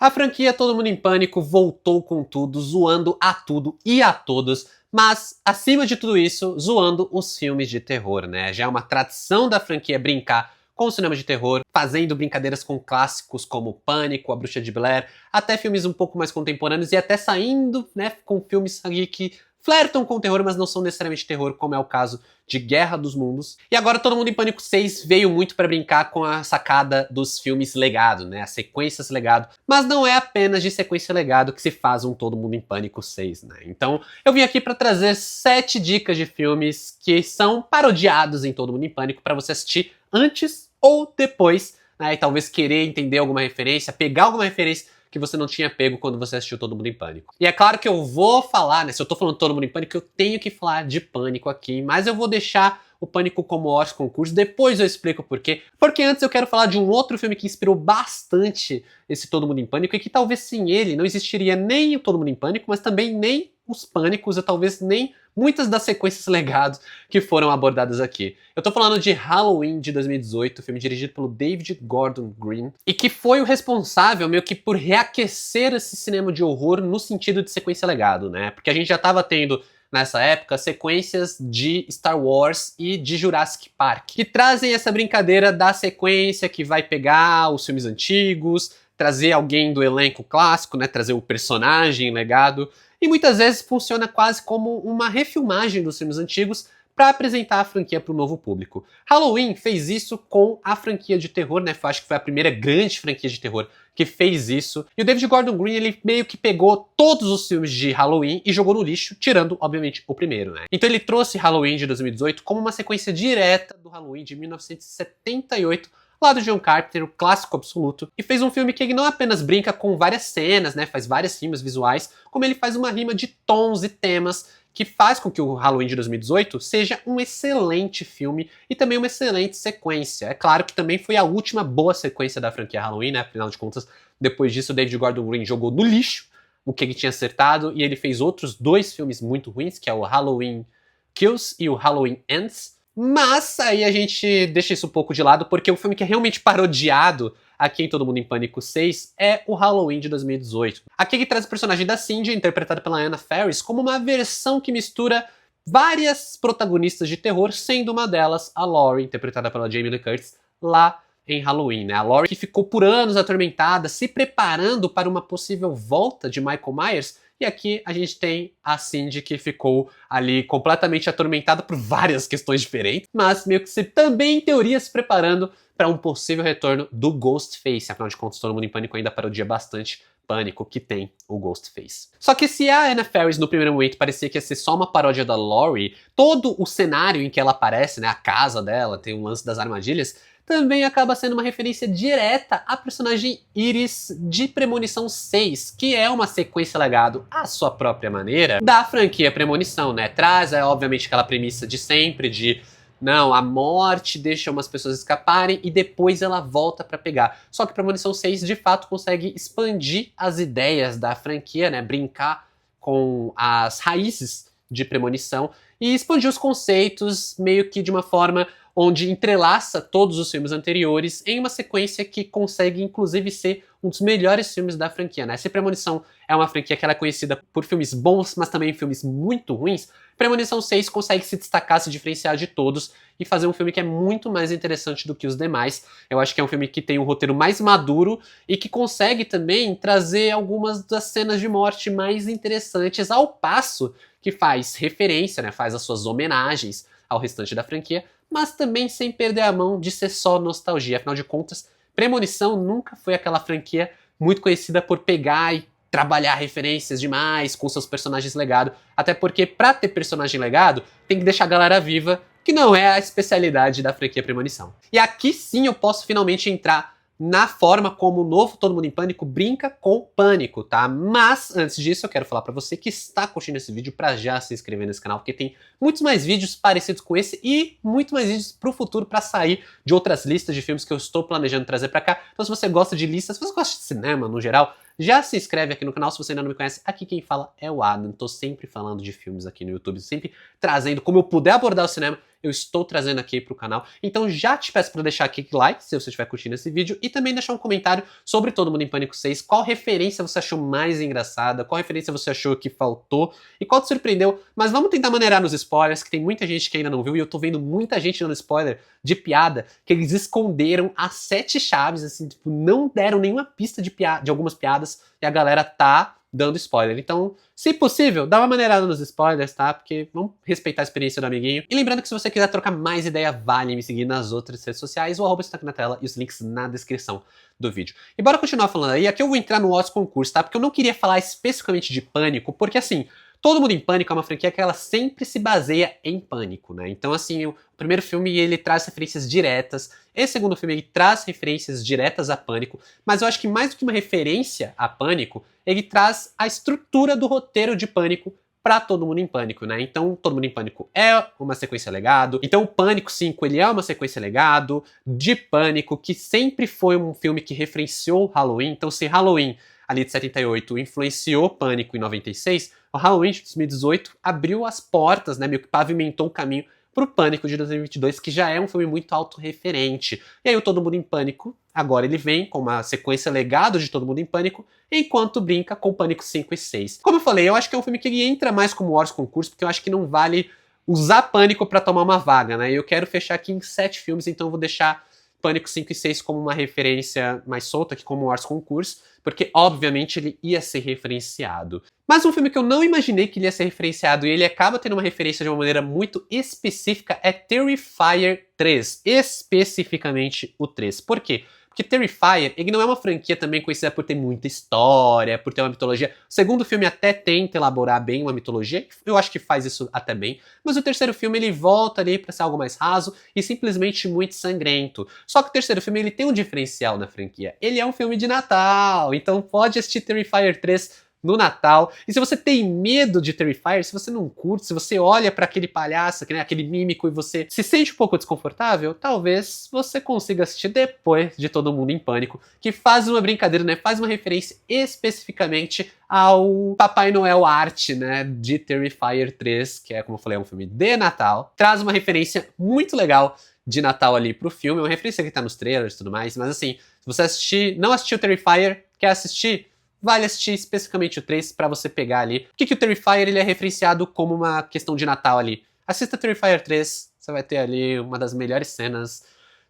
A franquia Todo Mundo em Pânico voltou com tudo, zoando a tudo e a todos, mas, acima de tudo isso, zoando os filmes de terror, né? Já é uma tradição da franquia brincar com o cinema de terror, fazendo brincadeiras com clássicos como Pânico, A Bruxa de Blair, até filmes um pouco mais contemporâneos e até saindo, né, com filmes ali que flertam com o terror, mas não são necessariamente terror, como é o caso de Guerra dos Mundos. E agora Todo Mundo em Pânico 6 veio muito pra brincar com a sacada dos filmes legado, né, as sequências legado. Mas não é apenas de sequência legado que se faz um Todo Mundo em Pânico 6, né. Então eu vim aqui pra trazer 7 dicas de filmes que são parodiados em Todo Mundo em Pânico pra você assistir antes ou depois, né, e talvez querer entender alguma referência, pegar alguma referência que você não tinha pego quando você assistiu Todo Mundo em Pânico. E é claro que eu vou falar, né, se eu tô falando Todo Mundo em Pânico, eu tenho que falar de Pânico aqui, mas eu vou deixar o Pânico como Oscar concurso, depois eu explico por quê. Porque antes eu quero falar de um outro filme que inspirou bastante esse Todo Mundo em Pânico, e que talvez sem ele não existiria nem o Todo Mundo em Pânico, mas também nem os Pânicos, ou talvez nem muitas das sequências legados que foram abordadas aqui. Eu tô falando de Halloween de 2018, filme dirigido pelo David Gordon Green, e que foi o responsável meio que por reaquecer esse cinema de horror no sentido de sequência legado, né? Porque a gente já tava tendo nessa época sequências de Star Wars e de Jurassic Park, que trazem essa brincadeira da sequência que vai pegar os filmes antigos, trazer alguém do elenco clássico, né, trazer o personagem legado, e muitas vezes funciona quase como uma refilmagem dos filmes antigos para apresentar a franquia para o novo público. Halloween fez isso com a franquia de terror, né? Acho que foi a primeira grande franquia de terror que fez isso. E o David Gordon Green, ele meio que pegou todos os filmes de Halloween e jogou no lixo, tirando, obviamente, o primeiro, né? Então ele trouxe Halloween de 2018 como uma sequência direta do Halloween de 1978, lá do John Carpenter, o clássico absoluto, e fez um filme que ele não apenas brinca com várias cenas, né, faz várias rimas visuais, como ele faz uma rima de tons e temas que faz com que o Halloween de 2018 seja um excelente filme e também uma excelente sequência. É claro que também foi a última boa sequência da franquia Halloween, né, afinal de contas, depois disso o David Gordon Green jogou no lixo o que ele tinha acertado e ele fez outros 2 filmes muito ruins, que é o Halloween Kills e o Halloween Ends. Mas aí a gente deixa isso um pouco de lado, porque o filme que é realmente parodiado aqui em Todo Mundo em Pânico 6 é o Halloween de 2018. Aqui ele traz o personagem da Cindy, interpretada pela Anna Faris, como uma versão que mistura várias protagonistas de terror, sendo uma delas a Laurie, interpretada pela Jamie Lee Curtis, lá em Halloween, né? A Laurie que ficou por anos atormentada, se preparando para uma possível volta de Michael Myers. E aqui a gente tem a Cindy que ficou ali completamente atormentada por várias questões diferentes, mas meio que também, em teoria, se preparando para um possível retorno do Ghostface. Afinal de contas, Todo Mundo em Pânico ainda parodia bastante Pânico, que tem o Ghostface. Só que se a Anna Faris no primeiro momento parecia que ia ser só uma paródia da Laurie, todo o cenário em que ela aparece, né, a casa dela, tem um lance das armadilhas, também acaba sendo uma referência direta à personagem Iris de Premonição 6, que é uma sequência legado à sua própria maneira da franquia Premonição, né? Traz, obviamente, aquela premissa de sempre de não, a morte deixa umas pessoas escaparem e depois ela volta pra pegar. Só que Premonição 6, de fato, consegue expandir as ideias da franquia, né? Brincar com as raízes de Premonição e expandir os conceitos meio que de uma forma onde entrelaça todos os filmes anteriores em uma sequência que consegue, inclusive, ser um dos melhores filmes da franquia, né? Se Premonição é uma franquia que ela é conhecida por filmes bons, mas também filmes muito ruins, Premonição 6 consegue se destacar, se diferenciar de todos e fazer um filme que é muito mais interessante do que os demais. Eu acho que é um filme que tem um roteiro mais maduro e que consegue também trazer algumas das cenas de morte mais interessantes, ao passo que faz referência, né? Faz as suas homenagens ao restante da franquia, mas também sem perder a mão de ser só nostalgia. Afinal de contas, Premonição nunca foi aquela franquia muito conhecida por pegar e trabalhar referências demais com seus personagens legado, até porque pra ter personagem legado, tem que deixar a galera viva, que não é a especialidade da franquia Premonição. E aqui sim eu posso finalmente entrar na forma como o novo Todo Mundo em Pânico brinca com Pânico, tá? Mas, antes disso, eu quero falar pra você que está curtindo esse vídeo pra já se inscrever nesse canal, porque tem muitos mais vídeos parecidos com esse e muito mais vídeos pro futuro pra sair de outras listas de filmes que eu estou planejando trazer pra cá. Então, se você gosta de listas, se você gosta de cinema no geral, já se inscreve aqui no canal se você ainda não me conhece. Aqui quem fala é o Adam, tô sempre falando de filmes aqui no YouTube, sempre trazendo, como eu puder abordar o cinema, eu estou trazendo aqui pro canal. Então já te peço para deixar aqui like, se você estiver curtindo esse vídeo, e também deixar um comentário sobre Todo Mundo em Pânico 6, qual referência você achou mais engraçada, qual referência você achou que faltou, e qual te surpreendeu. Mas vamos tentar maneirar nos spoilers, que tem muita gente que ainda não viu, e eu tô vendo muita gente dando spoiler de piada, que eles esconderam as 7 chaves, assim, tipo, não deram nenhuma pista de algumas piadas, e a galera tá dando spoiler. Então, se possível, dá uma maneirada nos spoilers, tá? Porque vamos respeitar a experiência do amiguinho. E lembrando que se você quiser trocar mais ideia, vale me seguir nas outras redes sociais. O arroba está aqui na tela e os links na descrição do vídeo. E bora continuar falando aí. Aqui eu vou entrar no Oscar Concurso, tá? Porque eu não queria falar especificamente de Pânico, porque assim, Todo Mundo em Pânico é uma franquia que ela sempre se baseia em Pânico, né? Então, assim, o primeiro filme ele traz referências diretas, esse segundo filme ele traz referências diretas a Pânico, mas eu acho que mais do que uma referência a Pânico, ele traz a estrutura do roteiro de Pânico pra Todo Mundo em Pânico, né? Então, Todo Mundo em Pânico é uma sequência legado. Então, o Pânico 5, ele é uma sequência legado de Pânico, que sempre foi um filme que referenciou Halloween. Então, se Halloween ali de 78 influenciou Pânico em 96, o Halloween de 2018 abriu as portas, né, meio que pavimentou o caminho pro Pânico de 2022, que já é um filme muito autorreferente. E aí o Todo Mundo em Pânico, agora ele vem com uma sequência legado de Todo Mundo em Pânico, enquanto brinca com Pânico 5 e 6. Como eu falei, eu acho que é um filme que ele entra mais como Wars Concurso, porque eu acho que não vale usar Pânico pra tomar uma vaga, né? E eu quero fechar aqui em 7 filmes, então eu vou deixar Pânico 5 e 6 como uma referência mais solta, aqui como Wars Concurso, porque obviamente ele ia ser referenciado. Mas um filme que eu não imaginei que ele ia ser referenciado e ele acaba tendo uma referência de uma maneira muito específica é Terrifier 3, especificamente o 3. Por quê? Porque Terrifier, ele não é uma franquia também conhecida por ter muita história, por ter uma mitologia. O segundo filme até tenta elaborar bem uma mitologia, eu acho que faz isso até bem, mas o terceiro filme ele volta ali pra ser algo mais raso e simplesmente muito sangrento. Só que o terceiro filme ele tem um diferencial na franquia, ele é um filme de Natal, então pode assistir Terrifier 3 no Natal. E se você tem medo de Terrifier, se você não curte, se você olha pra aquele palhaço, né, aquele mímico, e você se sente um pouco desconfortável, talvez você consiga assistir depois de Todo Mundo em Pânico, que faz uma brincadeira, né, faz uma referência especificamente ao Papai Noel Art, né, de Terrifier 3, que é, como eu falei, um filme de Natal. Traz uma referência muito legal de Natal ali pro filme, uma referência que tá nos trailers e tudo mais, mas assim, se você não assistiu Terrifier, quer assistir, vale assistir especificamente o 3 pra você pegar ali. Por que o Terrifier ele é referenciado como uma questão de Natal ali? Assista Terrifier 3, você vai ter ali uma das melhores cenas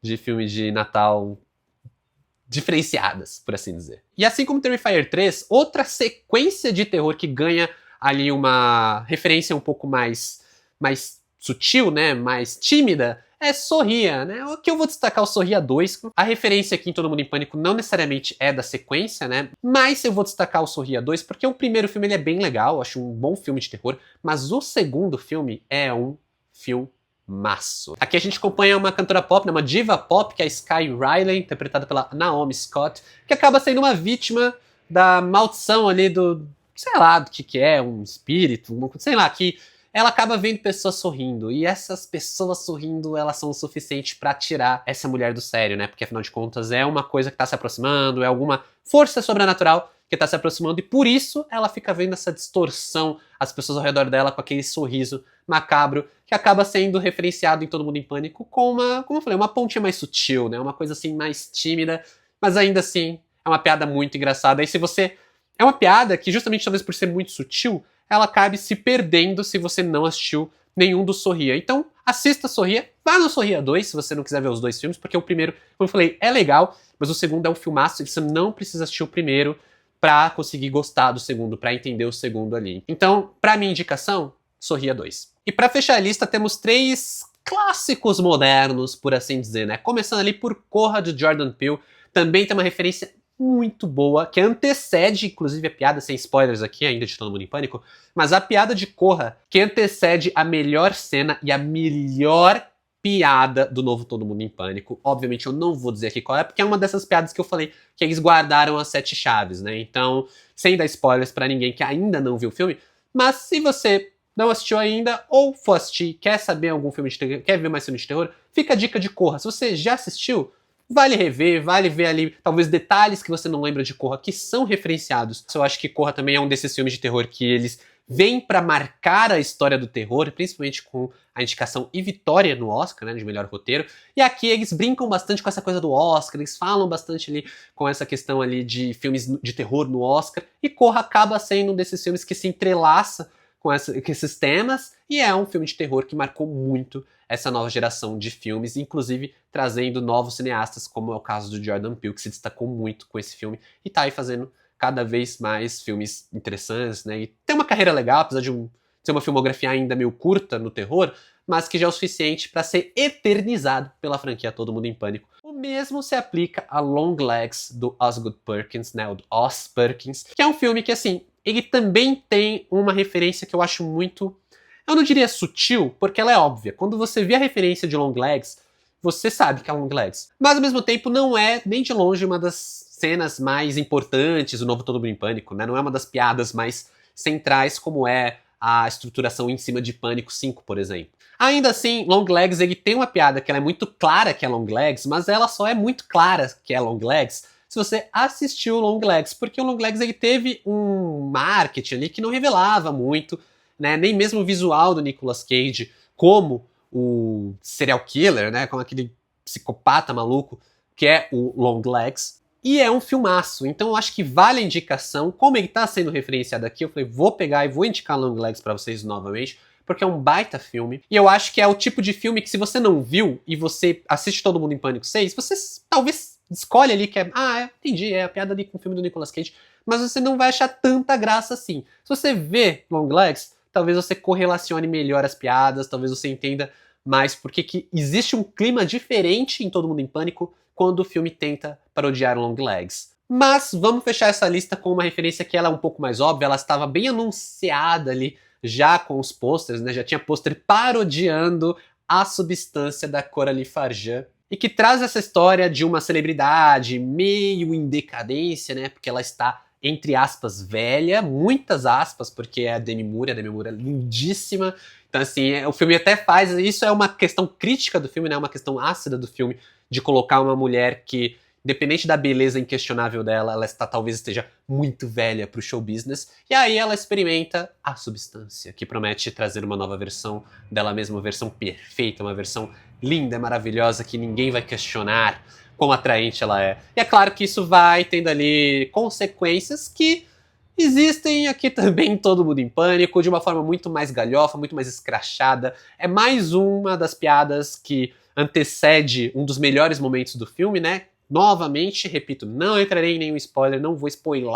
de filme de Natal diferenciadas, por assim dizer. E assim como Terrifier 3, outra sequência de terror que ganha ali uma referência um pouco mais sutil, né, mais tímida, é Sorria, né? O que eu vou destacar é o Sorria 2. A referência aqui em Todo Mundo em Pânico não necessariamente é da sequência, né? Mas eu vou destacar o Sorria 2 porque o primeiro filme ele é bem legal, eu acho um bom filme de terror, mas o segundo filme é um filmaço. Aqui a gente acompanha uma cantora pop, né, uma diva pop, que é a Sky Riley, interpretada pela Naomi Scott, que acaba sendo uma vítima da maldição ali do, sei lá, do que é, um espírito, sei lá, que ela acaba vendo pessoas sorrindo, e essas pessoas sorrindo, elas são o suficiente pra tirar essa mulher do sério, né? Porque afinal de contas é uma coisa que tá se aproximando, é alguma força sobrenatural que tá se aproximando, e por isso ela fica vendo essa distorção, as pessoas ao redor dela com aquele sorriso macabro, que acaba sendo referenciado em Todo Mundo em Pânico com uma, como eu falei, uma pontinha mais sutil, né? Uma coisa assim mais tímida, mas ainda assim é uma piada muito engraçada. E se você... É uma piada que justamente talvez por ser muito sutil, ela acabe se perdendo se você não assistiu nenhum do Sorria. Então, assista Sorria, vá no Sorria 2, se você não quiser ver os dois filmes, porque o primeiro, como eu falei, é legal, mas o segundo é um filmaço, e você não precisa assistir o primeiro pra conseguir gostar do segundo, pra entender o segundo ali. Então, pra minha indicação, Sorria 2. E pra fechar a lista, temos 3 clássicos modernos, por assim dizer, né? Começando ali por Corra, de Jordan Peele, também tem uma referência muito boa, que antecede, inclusive, a piada, sem spoilers aqui ainda de Todo Mundo em Pânico, mas a piada de Corra, que antecede a melhor cena e a melhor piada do novo Todo Mundo em Pânico. Obviamente eu não vou dizer aqui qual é, porque é uma dessas piadas que eu falei que eles guardaram as 7 chaves, né? Então, sem dar spoilers pra ninguém que ainda não viu o filme, mas se você não assistiu ainda, ou for assistir, quer saber algum filme de terror, quer ver mais filme de terror, fica a dica de Corra. Se você já assistiu, vale rever, vale ver ali talvez detalhes que você não lembra de Corra que são referenciados. Eu acho que Corra também é um desses filmes de terror que eles vêm pra marcar a história do terror, principalmente com a indicação e vitória no Oscar, né, de melhor roteiro. E aqui eles brincam bastante com essa coisa do Oscar, eles falam bastante ali com essa questão ali de filmes de terror no Oscar, e Corra acaba sendo um desses filmes que se entrelaça com esses temas, e é um filme de terror que marcou muito essa nova geração de filmes, inclusive trazendo novos cineastas, como é o caso do Jordan Peele, que se destacou muito com esse filme, e tá aí fazendo cada vez mais filmes interessantes, né, e tem uma carreira legal, apesar de ser uma filmografia ainda meio curta no terror, mas que já é o suficiente para ser eternizado pela franquia Todo Mundo em Pânico. O mesmo se aplica a Long Legs, do Osgood Perkins, né, o Oz Perkins, que é um filme que, assim, ele também tem uma referência que eu acho muito, eu não diria sutil, porque ela é óbvia. Quando você vê a referência de Long Legs, você sabe que é Long Legs. Mas, ao mesmo tempo, não é nem de longe uma das cenas mais importantes do novo Todo Mundo em Pânico, né? Não é uma das piadas mais centrais, como é a estruturação em cima de Pânico 5, por exemplo. Ainda assim, Long Legs, ele tem uma piada que ela é muito clara que é Long Legs, mas ela só é muito clara que é Long Legs se você assistiu o Long Legs, porque o Long Legs ele teve um marketing ali que não revelava muito, né, nem mesmo o visual do Nicolas Cage como o serial killer, né, como aquele psicopata maluco que é o Long Legs. E é um filmaço, então eu acho que vale a indicação. Como ele tá sendo referenciado aqui, eu falei, vou pegar e vou indicar Long Legs pra vocês novamente, porque é um baita filme. E eu acho que é o tipo de filme que se você não viu e você assiste Todo Mundo em Pânico 6, você talvez escolhe ali que é, entendi, é a piada ali com o filme do Nicolas Cage, mas você não vai achar tanta graça assim. Se você vê Long Legs, talvez você correlacione melhor as piadas, talvez você entenda mais porque que existe um clima diferente em Todo Mundo em Pânico quando o filme tenta parodiar Long Legs. Mas vamos fechar essa lista com uma referência que ela é um pouco mais óbvia, ela estava bem anunciada ali já com os posters, né? Já tinha pôster parodiando A Substância da Coralie Farjan, e que traz essa história de uma celebridade meio em decadência, né? Porque ela está, entre aspas, velha, muitas aspas, porque é a Demi Moore é lindíssima. Então, assim, o filme até faz. Isso é uma questão crítica do filme, né? Uma questão ácida do filme, de colocar uma mulher que, independente da beleza inquestionável dela, ela talvez esteja muito velha pro show business. E aí ela experimenta A Substância, que promete trazer uma nova versão dela mesma, uma versão perfeita, uma versão linda, maravilhosa, que ninguém vai questionar quão atraente ela é. E é claro que isso vai tendo ali consequências que existem aqui também em Todo Mundo em Pânico, de uma forma muito mais galhofa, muito mais escrachada. É mais uma das piadas que antecede um dos melhores momentos do filme, né? Novamente, repito, não entrarei em nenhum spoiler, não vou spoiler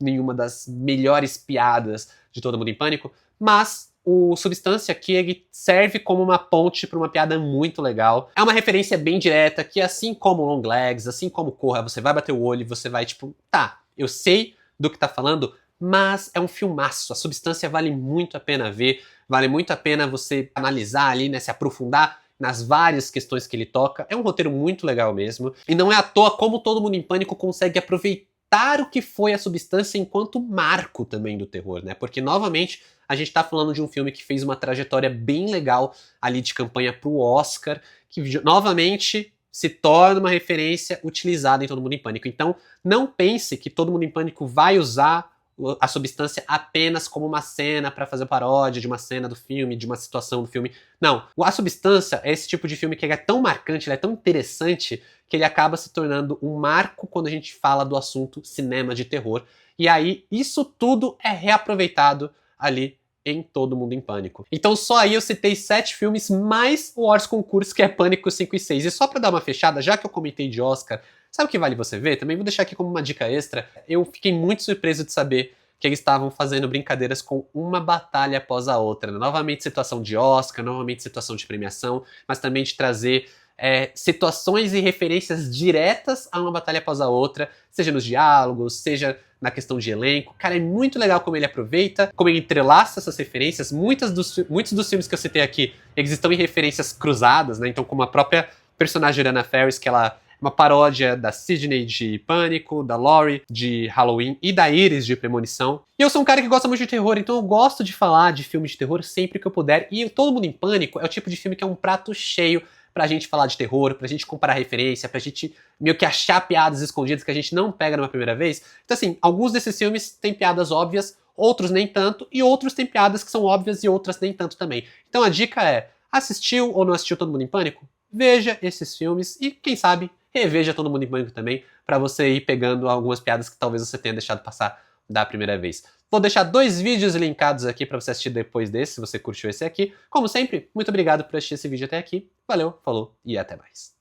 nenhuma das melhores piadas de Todo Mundo em Pânico, mas o Substância aqui ele serve como uma ponte para uma piada muito legal. É uma referência bem direta que, assim como Long Legs, assim como Corra, você vai bater o olho e você vai tipo, tá, eu sei do que tá falando, mas é um filmaço. A Substância vale muito a pena ver, vale muito a pena você analisar ali, né, se aprofundar nas várias questões que ele toca. É um roteiro muito legal mesmo. E não é à toa como Todo Mundo em Pânico consegue aproveitar o que foi a Substância enquanto marco também do terror, né? Porque, novamente, a gente tá falando de um filme que fez uma trajetória bem legal ali de campanha pro Oscar, que, novamente, se torna uma referência utilizada em Todo Mundo em Pânico. Então, não pense que Todo Mundo em Pânico vai usar a Substância apenas como uma cena para fazer paródia de uma cena do filme, de uma situação do filme. Não, a Substância é esse tipo de filme que ele é tão marcante, ele é tão interessante, que ele acaba se tornando um marco quando a gente fala do assunto cinema de terror. E aí, isso tudo é reaproveitado ali em Todo Mundo em Pânico. Então só aí eu citei 7 filmes mais o Wars Concurso, que é Pânico 5 e 6. E só pra dar uma fechada, já que eu comentei de Oscar, sabe o que vale você ver? Também vou deixar aqui como uma dica extra. Eu fiquei muito surpreso de saber que eles estavam fazendo brincadeiras com uma batalha após a outra, né? Novamente situação de Oscar, novamente situação de premiação, mas também de trazer situações e referências diretas a uma batalha após a outra, seja nos diálogos, seja na questão de elenco. Cara, é muito legal como ele aproveita, como ele entrelaça essas referências. Muitos dos filmes que eu citei aqui, eles estão em referências cruzadas, né? Então, como a própria personagem Anna Faris, que ela é uma paródia da Sidney de Pânico, da Laurie de Halloween e da Iris de Premonição. E eu sou um cara que gosta muito de terror, então eu gosto de falar de filmes de terror sempre que eu puder. E Todo Mundo em Pânico é o tipo de filme que é um prato cheio pra gente falar de terror, pra gente comparar referência, pra gente meio que achar piadas escondidas que a gente não pega numa primeira vez. Então assim, alguns desses filmes têm piadas óbvias, outros nem tanto, e outros têm piadas que são óbvias e outras nem tanto também. Então a dica é, assistiu ou não assistiu Todo Mundo em Pânico? Veja esses filmes e, quem sabe, reveja Todo Mundo em Pânico também, pra você ir pegando algumas piadas que talvez você tenha deixado passar da primeira vez. Vou deixar 2 vídeos linkados aqui para você assistir depois desse, se você curtiu esse aqui. Como sempre, muito obrigado por assistir esse vídeo até aqui. Valeu, falou e até mais.